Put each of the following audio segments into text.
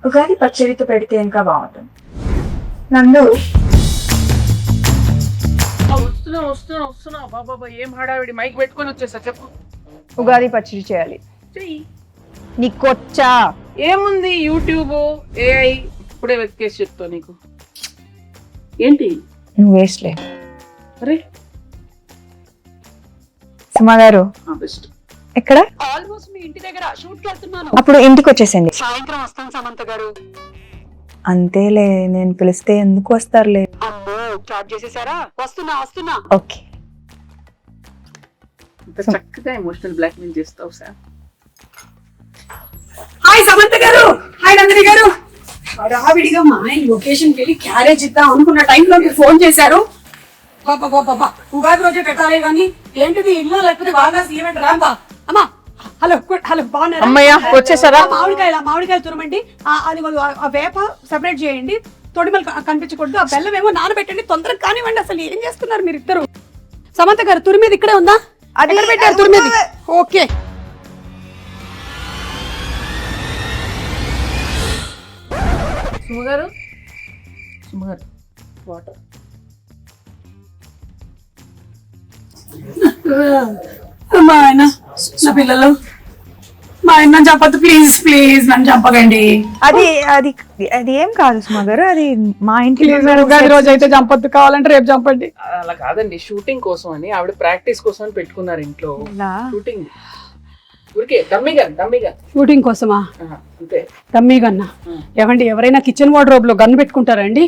ఉగాది పచ్చడితో పెడితే ఇంకా బాగుంటుంది. నందు వస్తున్నా బాబా ఏం హడావిడి మైక్ పెట్టుకొని వచ్చేసా చెప్పు. ఉగాది పచ్చడి చేయాలి. చెయ్యి. నీకొచ్చా? ఏముంది యూట్యూబ్ ఏఐ ఇప్పుడే వెతికేసి చెప్తా నీకు. ఏంటి నువ్వు వేస్ట్లే. అరే సుమా గారు బెస్ట్. ఎక్కడ? ఆల్మోస్ట్ మీ ఇంటి దగ్గర షూట్ కి వెళ్తున్నాను. అప్పుడు ఇంటికి వచ్చేసండి. సాయంత్రం వస్తాను సమంత గారు. అంతేలే, నేను పిలిస్తే ఎందుకు వస్తారులే. అమ్మో స్టార్ట్ చేసేసారా? వస్తున్నా. ఓకే. ఇంత చక్కగా ఎమోషనల్ బ్లాక్మెయిల్ చేస్తావు సార్. హాయ్ సమంత గారు, హాయ్ నందిని గారు. హడావిడిగా మా ఆయన లొకేషన్ కి వెళ్ళి క్యారేజ్ ఇద్దాం అనుకున్న టైంలో మీరు ఫోన్ చేశారు. బాబా ఉగాది రోజే పెట్టాలి కానీ ఏంటిది ఇల్లు లేకపోతే బాగా ఈవెంట్ రాంబా. అమ్మా హలో బాగున్నారా? అమ్మయ్య వచ్చేసారా? మామిడికాయలు తురమండి. అది ఆ వేప సెపరేట్ చేయండి, తొడిమలు కనిపించకూడదు. ఆ బెల్లం ఏమో నానబెట్టండి, తొందరగా కానివ్వండి. అసలు ఏం చేస్తున్నారు మీరు ఇద్దరు? సమంత గారు తురిమేది ఇక్కడే ఉందా? అది పెట్టారు తురిమేది. Okay సుమగారు water. మా ఆయన నా పిల్లలు మా ఆయన నన్ను చెప్పద్దు ప్లీజ్ నన్ను చెప్పకండి. అది అది అది ఏం కాదు సుమా గారు, అది మా ఇంటి ఉగాది రోజు అయితే చంపొద్దు, కావాలంటే రేపు చంపండి. అలా కాదండి, షూటింగ్ కోసం అని ఆవిడ ప్రాక్టీస్ కోసం అని పెట్టుకున్నారు ఇంట్లో. షూటింగ్ ఊరికే డమ్మీగా షూటింగ్ కోసమా? అంతే. డమ్మీ గన్నా? ఏమండి ఎవరైనా కిచెన్ వార్డ్రోబ్ లో గన్ను పెట్టుకుంటారండి?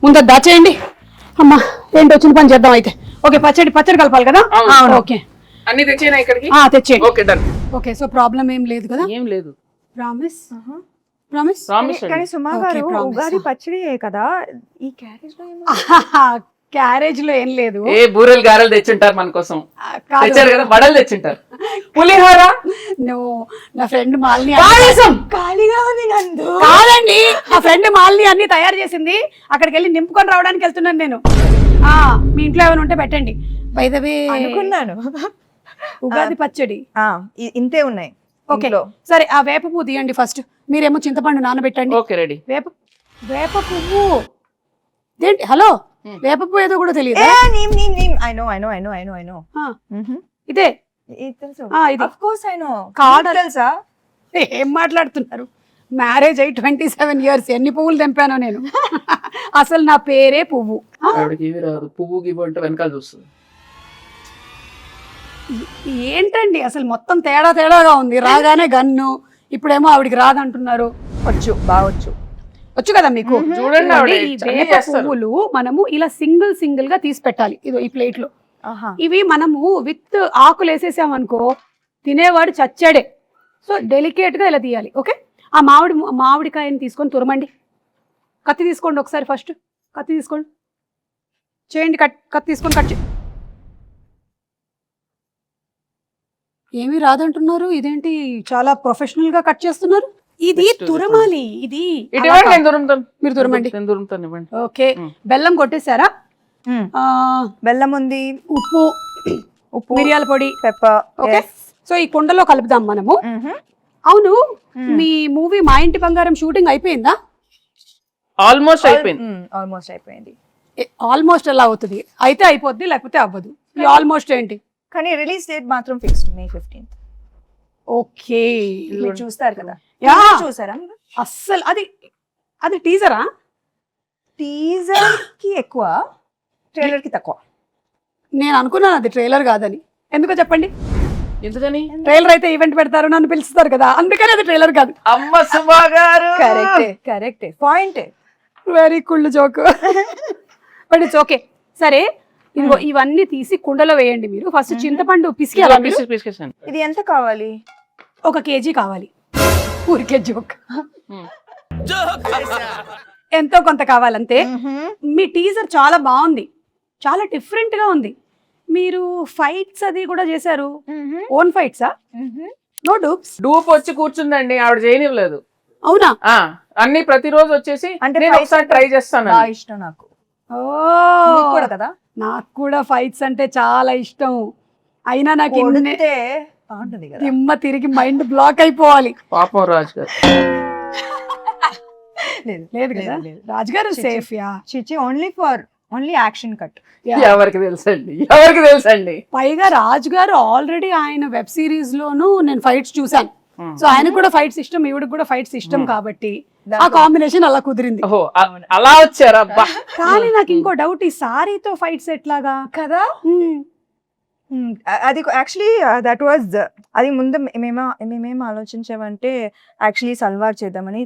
ముందు అది దాచేయండి. అమ్మా ఏంటి వచ్చిన పని చేద్దాం అయితే. ఓకే పచ్చడి కలపాలి కదా? ఓకే అన్ని తెచ్చేనా ఇక్కడికి? తెచ్చేయండి. Okay done. Okay so problem ఏం లేదు కదా? ఏం లేదు. ప్రామిస్. కానీ సుమా గారు ఉగాది పచ్చడి కదా, ఈ క్యారేజ్ లో క్యారేజ్ లో ఏం లేదు. ఏ బూరెలు గారెలు తెచ్చుంటారు మన కోసం. తెచ్చారు కదా, వడలు తెచ్చుంటారు, పులిహోర. నా ఫ్రెండ్ మాలిని ఖాళీగా ఉంది నందు. కాదండి, నా ఫ్రెండ్ మాలిని అన్ని తయారు చేసింది. అక్కడికి వెళ్ళి నింపుకొని రావడానికి వెళ్తున్నాను నేను. మీ ఇంట్లో ఏమైనా ఉంటే పెట్టండి. బై ద వే అనుకున్నాను ఉగాది పచ్చడి ఇంతే ఉన్నాయి. ఓకే సరే, ఆ వేప పువ్వు తీయండి ఫస్ట్. మీరేమో చింతపండు నానబెట్టండి. Okay ready. వేప పువ్వు ఏంటి? హలో, వేప పువ్వు ఏదో కూడా తెలియదు. ఇదే తెలుసా? ఏం మాట్లాడుతున్నారు? మ్యారేజ్ అయ్యి 27 years. ఎన్ని పువ్వులు తెంపానో నేను. అసలు నా పేరే పువ్వు. పువ్వు గివ్వు అంటే వెనకాల చూస్తుంది. ఏంటండి అసలు మొత్తం తేడాగా ఉంది. రాగానే గన్ను, ఇప్పుడేమో ఆవిడికి రాదంటున్నారు. వచ్చు కదా మీకు. చూడండి, ఈ వేప పువ్వులు మనము ఇలా సింగిల్ గా తీసి పెట్టాలి. ఇదో ఈ ప్లేట్ లో. ఇవి మనము విత్ ఆకులు వేసేసామనుకో తినేవాడు చచ్చాడే. సో డెలికేట్ గా ఇలా తీయాలి. ఓకే, ఆ మామిడికాయని తీసుకొని తురమండి. కత్తి తీసుకోండి ఒకసారి. ఫస్ట్ కత్తి తీసుకోండి, చేయండి. కత్తి తీసుకొని కట్ చేయండి. ఏమీ రాదంటున్నారు, ఇదేంటి చాలా ప్రొఫెషనల్ గా కట్ చేస్తున్నారు? ఇది తురమాలి. ఇది మీరు తురమండి. ఓకే, బెల్లం కొట్టేశారా? బెల్లం ఉంది, ఉప్పు, మిరియాల పొడి, పెప్పర్. ఓకే, సో ఈ కుండలో కలుపుదాం మనము. అవును, మీ మూవీ మా ఇంటి బంగారం షూటింగ్ అయిపోయిందా? ఆల్మోస్ట్ అయిపోయింది. ఆల్మోస్ట్ ఎలా అవుతుంది? అయితే అయిపోద్ది, లేకపోతే అవ్వదు. ఆల్మోస్ట్ ఏంటి? కానీ రిలీజ్ డేట్ మాత్రం ఫిక్స్డ్ May 15th. ఓకే, మీరు చూస్తారు కదా? చూసారా? అస్సలు అది టీజరా? టీజర్ కి ఎక్కువ, ట్రైలర్ కి తక్కువ. నేను అనుకున్నాను అది ట్రైలర్ కాదని. ఎందుకో చెప్పండి. ఎందుకని? ట్రైలర్ అయితే ఈవెంట్ పెడతారు, నన్ను పిలుస్తారు కదా, అందుకని అది ట్రైలర్ కాదు. అమ్మ సుమా గారు కరెక్టే point. Very cool joke. But it's okay. సరే, ఇదిగో ఇవన్నీ తీసి కుండలో వేయండి. మీరు ఫస్ట్ చింతపండు పిసికేయాలి. ఇది ఎంత కావాలి? 1 kg కావాలి. ఊరికే జోక్. ఎంతో కొంత కావాలంతే. మీ టీజర్ చాలా బాగుంది, చాలా డిఫరెంట్ గా ఉంది. మీరు ఫైట్స్ అది కూడా చేశారు. ఓన్ ఫైట్సా? No dupes? డూప్ వచ్చి కూర్చుందండి, ఆవిడ చేయనివ్వలేదు. అవునా? అన్ని ప్రతిరోజు వచ్చేసి అంటే ఒకసారి ట్రై చేస్తాను. ఇష్టం నాకు. కూడా కదా, నాకు కూడా ఫైట్స్ అంటే చాలా ఇష్టం. అయినా నాకు దిమ్మ తిరిగి మైండ్ బ్లాక్ అయిపోవాలి. పాపం రాజు గారు. లేదు కదా రాజుగారు సేఫ్ యా చిచి ఓన్లీ యాక్షన్ కట్. ఎవరికి తెలుసండి పైగా రాజుగారు ఆల్రెడీ ఆయన వెబ్ సిరీస్ లోను నేను ఫైట్స్ చూసాను. సో ఆయనకు కూడా ఫైట్స్ ఇష్టం, ఈవిడకి కూడా ఫైట్స్ ఇష్టం కాబట్టి ఆ కాంబినేషన్ అలా కుదిరింది. ఓహో అలా వచ్చారా? కానీ నాకు ఇంకో డౌట్, ఈ సారీతో ఫైట్స్ ఎట్లాగా కదా? అది యాక్చువల్లీ దట్ వాజ్ అది ముందు మేమేం ఆలోచించామంటే యాక్చువల్లీ సల్వార్ చేద్దామని.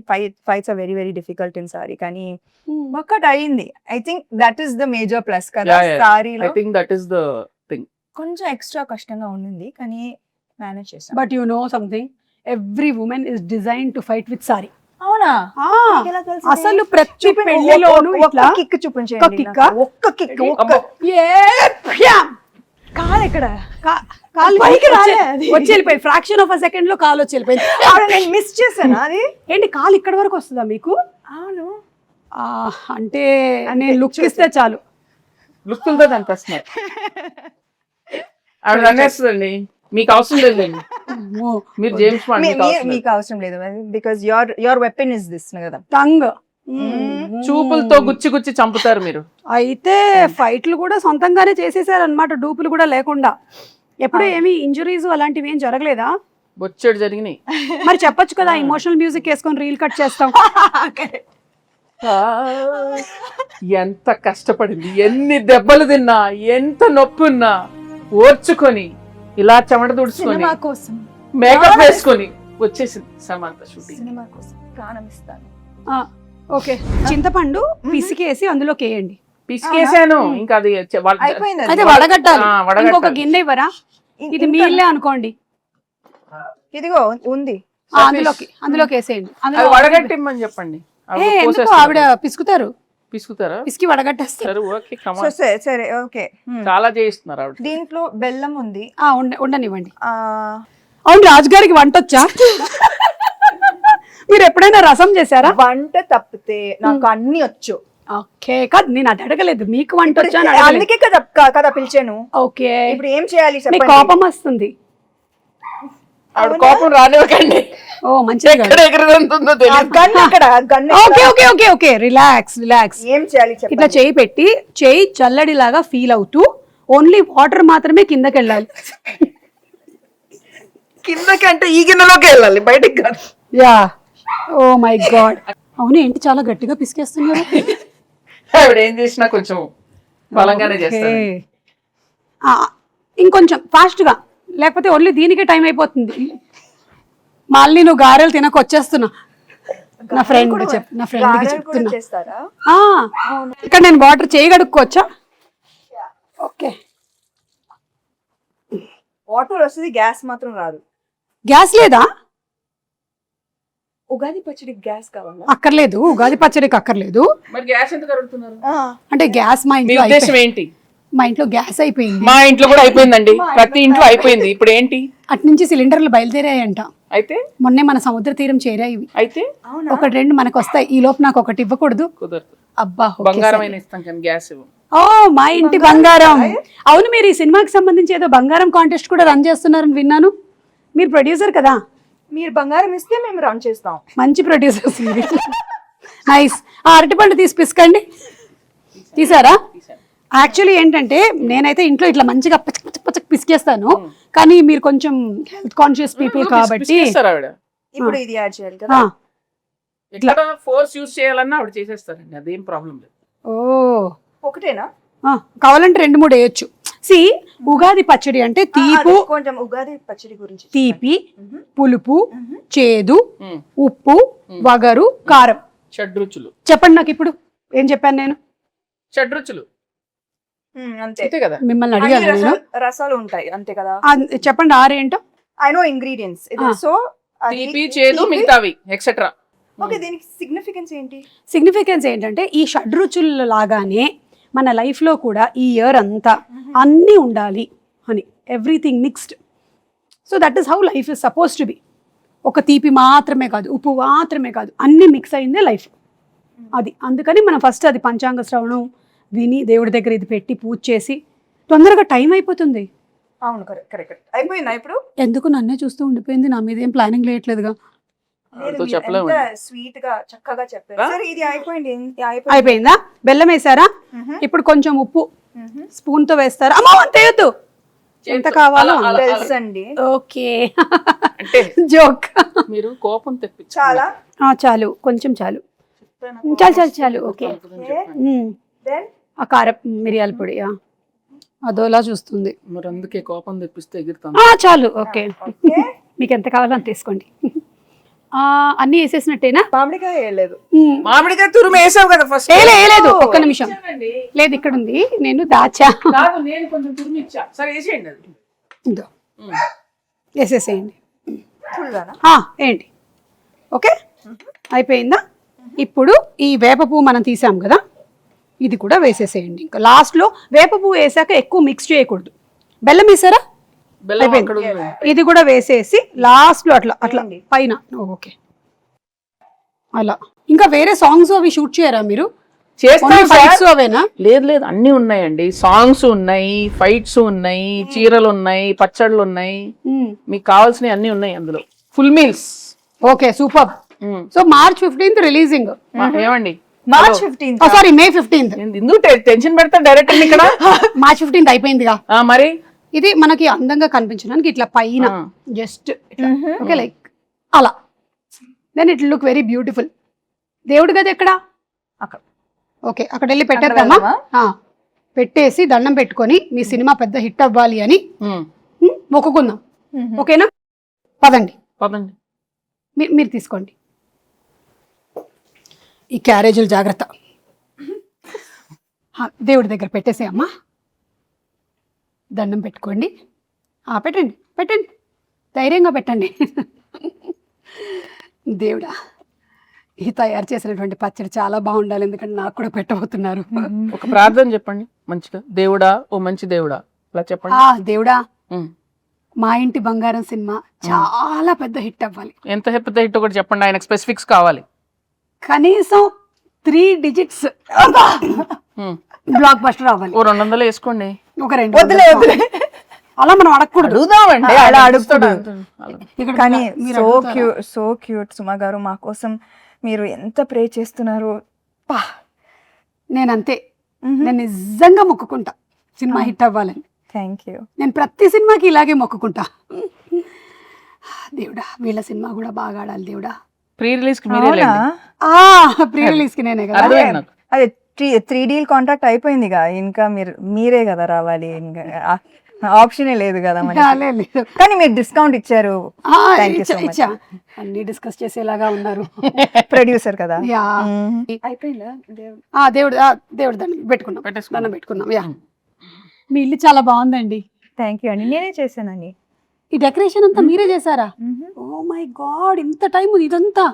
Fights are very very difficult in sari, కానీ ఒక్కటి అయింది. I think that is the major plus కదా సారీలో. కొంచెం ఎక్స్ట్రా కష్టంగా ఉండింది కానీ మేనేజ్ చేసాం. But you know something, every women is design to fight with sari. అవునా? అసలు ప్రతి పెళ్లిలోనూ ఇట్లా కిక్ చూపించండి. ఒక్క కిక్ కాలు ఎక్కడ వచ్చి వెళ్ళిపోయి ఫ్రాక్షన్ ఆఫ్ అ సెకండ్ లో కాలు వచ్చి వెళ్ళిపోయింది. నేను మిస్ చేశాను. అది ఏంటి కాలు ఇక్కడ వరకు వస్తుందా మీకు? అవును. అంటే నేను లుక్ ఇస్తే చాలు లుక్లతో అనిపిస్తున్నారు. ఆవిడ అనేస్తుందండి, మీకు అవసరం లేదండి, మీరు జేమ్స్ బాండ్ మీకు అవసరం లేదు because your weapon is this కదా, టంగ్. చూపులతో గుచ్చి చంపుతారు మీరు. అయితే ఫైట్లు కూడా సొంతంగానే చేసేసారు అనమాట, డూపులు కూడా లేకుండా. ఎప్పుడు ఏమి ఇంజురీస్ అలాంటివి ఏం జరగలేదా? బొచ్చెడు జరిగినాయి. మరి చెప్పొచ్చు కదా, ఇమోషనల్ మ్యూజిక్ వేసుకొని రీల్ కట్ చేస్తాం. ఎంత కష్టపడింది, ఎన్ని దెబ్బలు తిన్నా, ఎంత నొప్పి ఉన్నా ఓర్చుకొని ఇలా చెమట తుడుచుకొని మేకప్ వేసుకొని వచ్చేసింది సమంత షూటింగ్. సినిమా కోసం ప్రాణం ఇస్తాను. ఓకే, చింతపండు పిసికేసి అందులోకి వేయండి. పిసికేసాను, ఇంకా అది అయిపోయింది. అయితే వడగట్టాలి. ఇంకొక గిన్నె ఇవ్వరా? ఇది మీ ఇల్లే అనుకోండి. ఇదిగో ఉంది, అందులోకి వేసేయండి. వడగట్టిమ్మని చెప్పండి. ఎందుకు ఆవిడ పిసుకుతారా? పిసికి వడగట్టేస్తారు. సరే ఓకే. చాలా చేయిస్తున్నారు ఆవిడ. దీంట్లో బెల్లం ఉంది, ఉండనివ్వండి. అవును, రాజుగారికి వంట వచ్చా? మీరు ఎప్పుడైనా రసం చేశారా? వంట తప్పితే నాకు అన్ని వచ్చు. ఓకే, కాదు నేను అది అడగలేదు, మీకు వంట వచ్చా? అందుకే కదా పిలిచాను. ఓకే, ఇప్పుడు ఏం చేయాలి? కోపం వస్తుంది. ఆవిడ కోపం రానివ్వకండి. ఓ మంచిది. Okay, relax. ఏం చేయాలి? ఇట్లా చేయి పెట్టి, చేయి చల్లడిలాగా ఫీల్ అవుతూ ఓన్లీ వాటర్ మాత్రమే కిందకి వెళ్ళాలి. కిందకంటే ఈ గిన్నెలోకి వెళ్ళాలి, బయటికి కాదు. Yeah, oh my god. అవును, ఏంటి చాలా గట్టిగా పిసికేస్తున్నారు? ఆవిడ ఏం చేసినా కొంచెం బలంగానే చేస్తారు. ఇంకొంచెం ఫాస్ట్ గా, లేకపోతే ఓన్లీ దీనికే టైం అయిపోతుంది. మళ్ళీ నువ్వు గారెలు తినకొచ్చేస్తున్నా. నా ఫ్రెండ్ చెప్తున్నా. ఇక్కడ నేను వాటర్ చేయగడుక్కోవచ్చా? ఓకే, వాటర్ వస్తుంది, గ్యాస్ మాత్రం రాదు. గ్యాస్ లేదా? ఉగాది పచ్చడికి గ్యాస్ కావాలా? అక్కర్లేదు, ఉగాది పచ్చడికి అక్కర్లేదు. మరి గ్యాస్ ఎందుకు అడుగుతున్నారు? అంటే గ్యాస్ మా ఇంట్లో ఏంటి? మా ఇంట్లో గ్యాస్ అయిపోయింది. మా ఇంట్లో కూడా అయిపోయిందండి, ప్రతి ఇంట్లో అయిపోయింది. ఇప్పుడు ఏంటి? అటు నుంచి సిలిండర్లు బయలుదేరాయంట. అయితే మొన్నే మన సముద్ర తీరం చేరాయి. అయితే ఒకటి రెండు మనకు వస్తాయి. ఈ లోపు నాకు ఒకటి ఇవ్వకూడదు? కుదరదు. అబ్బా, బంగారం ఇస్తాం కానీ గ్యాస్ ఇవ్వం. ఓ, మా ఇంటి బంగారం. అవును, మీరు ఈ సినిమాకి సంబంధించి ఏదో బంగారం కాంటెస్ట్ కూడా రన్ చేస్తున్నారని విన్నాను. మీరు ప్రొడ్యూసర్ కదా? మీరు బంగారం ఇస్తే మేము రన్ చేస్తాం. మంచి ప్రొడ్యూసర్స్ మీరు. నైస్. అరటిపండు తీసి పిసకండి. తీసారా? యాక్చువల్లీ ఏంటంటే నేనైతే ఇంట్లో ఇట్లా మంచిగా పచ్చ పిసికేస్తాను, కానీ మీరు కొంచెం హెల్త్ కాన్షియస్ పీపుల్ కాబట్టి ఇప్పుడు ఇది యాడ్ చేయాలి కదా. ఇట్లా ఫోర్స్ యూస్ చేయాలన్నా ఆవిడ చేసేస్తారండి, అదేం ప్రాబ్లం లేదు. ఓ, ఒకటేనా? కావాలంటే 2-3 వేయొచ్చు. సి, ఉగాది పచ్చడి అంటే తీపు, కొంచెం ఉగాది పచ్చడి గురించి తీపి, పులుపు, చేదు, ఉప్పు, వగరు, కారం, షడ్రుచులు. చెప్పండి నాకు ఇప్పుడు ఏం చెప్పాను నేను? షడ్రుచులు అంతే కదా. మిమ్మల్ని అడిగాను. రసాలు ఉంటాయి అంతే కదా. చెప్పండి 6 ఏంటో. I know ingredients. సో తీపి, చేదు, మిగతావి ఎక్సెట్రా. ఓకే, దీనికి సిగ్నిఫికెన్స్ ఏంటి? సిగ్నిఫికెన్స్ ఏంటంటే ఈ షడ్రుచుల లాగానే మన లైఫ్లో కూడా ఈ ఇయర్ అంతా అన్నీ ఉండాలి అని, everything mixed. So that is how life is suppose to be. ఒక తీపి మాత్రమే కాదు, ఉప్పు మాత్రమే కాదు, అన్నీ మిక్స్ అయిందే లైఫ్. అది అందుకని మనం ఫస్ట్ అది పంచాంగ శ్రవణం విని దేవుడి దగ్గర ఇది పెట్టి పూజ చేసి తొందరగా టైం అయిపోతుంది. అవును, కరెక్ట్. అయిపోయిందా ఇప్పుడు? ఎందుకు నన్నే చూస్తూ ఉండిపోయింది, నా మీద ఏం ప్లానింగ్ లేయట్లేదుగా. వాళ్ళతో చెప్పలేము. స్వీట్ గా చక్కగా చెప్పారు. సరే ఇది అయిపోయింది. అయిపోయిందా? బెల్లం వేసారా? ఇప్పుడు కొంచెం ఉప్పు స్పూన్ తో వేస్తారా? అమ్మో అంతేయద్దు, ఎంత కావాలో తెలుసండి. ఓకే అంటే జోక్. మీరు కోపం తెప్పించాలి. చాలా చాలు, కొంచెం చాలు, చాలు చాలు చాలు. ఓకే. ఆ కారం మిరియాల పొడి అదోలా చూస్తుంది. మరి అందుకే కోపం తెప్పిస్తే ఎగురుతాం. చాలు. ఓకే, మీకు ఎంత కావాలో అంత తీసుకోండి. అన్ని వేసేసినట్టేనా? మామిడికాయ వేయలేదు. మామిడికాయ తురుము వేసావు కదా ఫస్ట్. వేయలేదు, ఒక్క నిమిషం. లేదు, ఇక్కడ ఉంది, నేను దాచా. కాదు, నేను కొంచెం తురుము ఇచ్చా. సరే వేసేయండి అది. ఇదో వేసేసేయండి. ఫుల్గానా? ఏంటి? ఓకే, అయిపోయిందా? ఇప్పుడు ఈ వేప పువ్వు మనం తీసాం కదా, ఇది కూడా వేసేసేయండి. ఇంకా లాస్ట్లో వేప పువ్వు వేసాక ఎక్కువ మిక్స్ చేయకూడదు. బెల్లం వేసారా? బెల్లం అక్కడ ఉంది. ఇది కూడా వేసేసి లాస్ట్ లో అట్లా అట్లా పైన. ఓకే, అలా. ఇంకా వేరే సాంగ్స్ అవి షూట్ చేయరా మీరు? చేస్తాం. అవేనా? లేదు లేదు, అన్ని ఉన్నాయండి. సాంగ్స్ ఉన్నాయి, ఫైట్స్ ఉన్నాయి, చీరలు ఉన్నాయి, పచ్చళ్ళు ఉన్నాయి, మీకు కావాల్సినవి అన్ని ఉన్నాయి అందులో. Full meals. Okay, super. So March 15th releasing. ఏమండి, March 15th. Sorry, May 15th. ఎందుకు టెన్షన్ పెడతా డైరెక్టర్ ఇక్కడ? March 15th అయిపోయిందిగా. మరి ఇది మనకి అందంగా కనిపించడానికి ఇట్లా పైన జస్ట్ ఓకే, లైక్ అలా. Then it look very beautiful. దేవుడి గది ఎక్కడ? అక్కడ. ఓకే, అక్కడ వెళ్ళి పెట్టేద్దామా? పెట్టేసి దండం పెట్టుకొని మీ సినిమా పెద్ద హిట్ అవ్వాలి అని మొక్కుకుందాం. ఓకేనా? పదండి పదండి. మీరు తీసుకోండి. ఈ క్యారేజీలు జాగ్రత్త. దేవుడి దగ్గర పెట్టేసేయమ్మా. దండం పెట్టుకోండి. పెట్టండి పెట్టండి, ధైర్యంగా పెట్టండి. దేవుడా, ఈ తయారు చేసినటువంటి పచ్చడి చాలా బాగుండాలి, ఎందుకంటే నాకు కూడా పెట్టబోతున్నారు. ఒక ప్రార్థన చెప్పండి మంచిగా. దేవుడా, ఓ మంచి దేవుడా, అలా చెప్పండి. దేవుడా, మా ఇంటి బంగారం సినిమా చాలా పెద్ద హిట్ అవ్వాలి. ఎంత పెద్ద హిట్ ఒకటి చెప్పండి, ఆయనకు స్పెసిఫిక్స్ కావాలి. కనీసం 3 digits బ్లాక్ బస్టర్ అవ్వాలి. ఓ 200 వేసుకోండి. ఒక 2 అలా మనం అడగకూడదు. అడుగుదామండి, అలా అడుగుతాడు. కానీ సో క్యూట్ సుమా గారు, మా కోసం మీరు ఎంత ప్రే చేస్తున్నారు. నేనంతే, నేను నిజంగా మొక్కుకుంటా సినిమా హిట్ అవ్వాలని. Thank you. నేను ప్రతి సినిమాకి ఇలాగే మొక్కుకుంటా. దేవుడా, వీళ్ళ సినిమా కూడా బాగా ఆడాలి దేవుడా. ప్రీ రిలీజ్ కి మీరే లేండి. ప్రీ రిలీజ్ కి నేనే కదా. అర్థమైంది నాకు. అదే 3D కాంట్రాక్ట్ అయిపోయిందిగా, ఇంకా మీరే కదా రావాలి, ఇంకా ఆప్షనే లేదు కదా మనకి. లేదు, కానీ మీరు డిస్కౌంట్ ఇచ్చారు. Thank you so much. అన్ని డిస్కస్ చేసేలాగా ఉన్నారు. ప్రొడ్యూసర్ కదా. అయిపోయిందా? దేవుడు దండం పెట్టుకున్నాం, దండం పెట్టుకున్నాం. మీ ఇల్లు చాలా బాగుందండి. థ్యాంక్ యూ అండి, నేనే చేశానండి. ఈ డెకరేషన్ అంతా మీరే చేశారా? ఓ మై గాడ్, ఇంత టైం ఇదంతా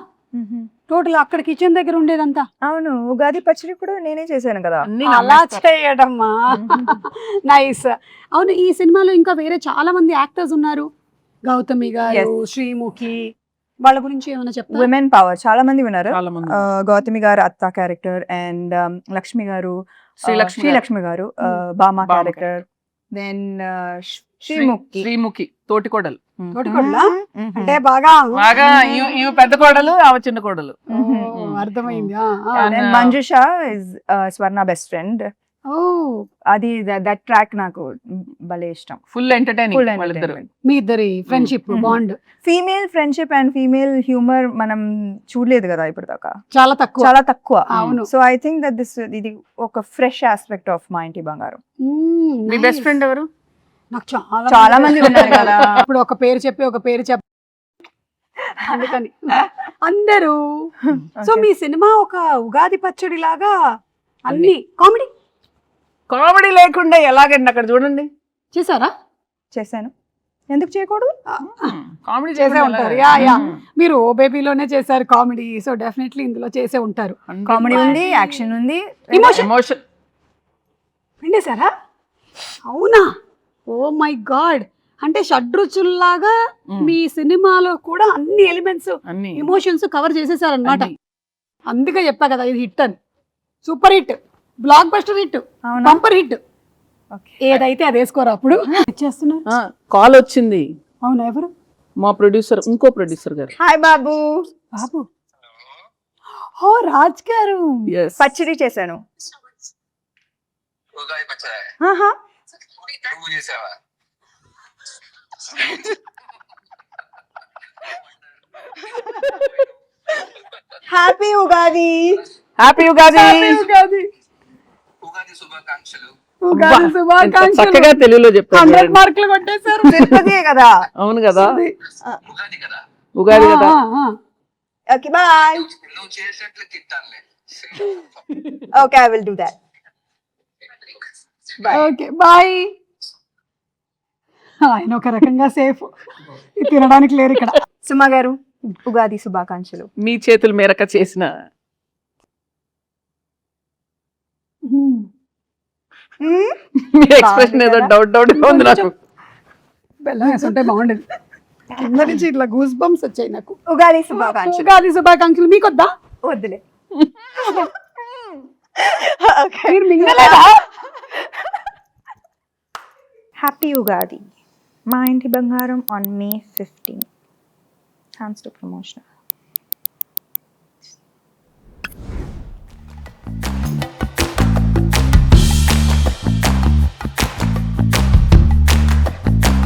టోటల్ అక్కడ కిచెన్ దగ్గర ఉండేదంతా? అవును, ఉగాది పచ్చడి కూడా నేనే చేశాను కదా. అలా చేయడమ్మా, నైస్. అవును, ఈ సినిమాలో ఇంకా వేరే చాలా మంది యాక్టర్స్ ఉన్నారు. గౌతమి గారు, శ్రీముఖి, వాళ్ళ గురించి ఏమైనా చెప్తారా? విమెన్ పవర్ చాలా మంది ఉన్నారు. గౌతమి గారు అత్త క్యారెక్టర్, అండ్ లక్ష్మి గారు, శ్రీలక్ష్మి గారు బామా క్యారెక్టర్, దెన్ శ్రీముఖి తోటికోడలు. అంటే బాగా ఇవి పెద్ద కోడలు, ఆమె చిన్న కోడలు. అర్థమైంది. Manjusha is Swarna best friend. అది దట్ ట్రాక్ నాకు భలే ఇష్టం. ఫుల్ ఎంటర్టైనింగ్ వాళ్ళిద్దరు. మీ ఇద్దరి friendship bond, female friendship and female humour మనం చూడలేదు కదా ఇప్పుడు దాకా, చాలా తక్కువ. అవును. సో ఐ థింక్ దట్ ఇది ఒక ఫ్రెష్ ఆస్పెక్ట్ ఆఫ్ మా ఇంటి బంగారం. మీ బెస్ట్ ఫ్రెండ్ ఎవరు? నాకు చాలా మంది ఉన్నారు కదా. ఇప్పుడు ఒక పేరు చెప్పి అందుకని అందరూ. సో మీ సినిమా ఒక ఉగాది పచ్చడి లాగా అన్ని కామెడీ లేకుండా ఎలాగండి అక్కడ చూడండి. చేశారా? చేశాను, ఎందుకు చేయకూడదు? కామెడీ చేసే ఉంటారు. మీరు ఓ బేబీలోనే చేశారు కామెడీ, సో డెఫినెట్లీ ఇందులో చేసే ఉంటారు. కామెడీ ఉంది, యాక్షన్ ఉంది, ఎమోషన్ పిండేశారా? అవునా? ఓ మై గాడ్, అంటే షడ్రుచుల్లాగా మీ సినిమాలో కూడా అన్ని ఎలిమెంట్స్, ఎమోషన్స్ కవర్ చేసేసారనమాట. అందుకే చెప్పా కదా ఇది హిట్ అని. Super hit, block buster hit, bumper hit. ఏదైతే అది వేసుకోరా అప్పుడు. చేస్తున్నారు. కాల్ వచ్చింది. అవునా? ఎవరు? మా ప్రొడ్యూసర్, ఇంకో ప్రొడ్యూసర్ గారు. హాయ్ బాబు. బాబు ఓ రాజ్ గారు. Yes. పచ్చడి చేశాను. ఉగాది పచ్చడి ఆహా. నువ్వు చేసావా? హ్యాపీ ఉగాది. హ్యాపీ ఉగాది. ఉగాది ఉగాది శుభాకాంక్షలు. ఉగాది ఎంత శుభాకాంక్షలు. చక్కగా తెలుగులో చెప్తారు 100 చూడండి. మార్కులు కొట్టేశారు. తిరుపతియే కదా. అవును కదా, ఉగాది కదా, ఉగాది కదా. Okay bye. నువ్వు చేసినట్లు తింటానులే. Okay I will do that. Bye. Okay bye. ఆయన ఒక రకంగా సేఫ్, తినడానికి లేరు ఇక్కడ. సుమా గారు ఉగాది శుభాకాంక్షలు. మీ చేతుల మేరక చేసిన మీ ఎక్స్ప్రెషన్ ఏదో డౌట్ డౌట్ గా ఉంది నాకు. బెల్లం వేసుంటే బాగుండేది. కింద నుంచి ఇట్లా గూస్ బంప్స్ వచ్చాయి నాకు. ఉగాది శుభాకాంక్షలు. ఉగాది శుభాకాంక్షలు. మీకు వద్దా? వద్దులే. మీరు మింగలేదా? హ్యాపీ ఉగాది. మా ఇంటి బంగారం on May 15. Thanks to promotion.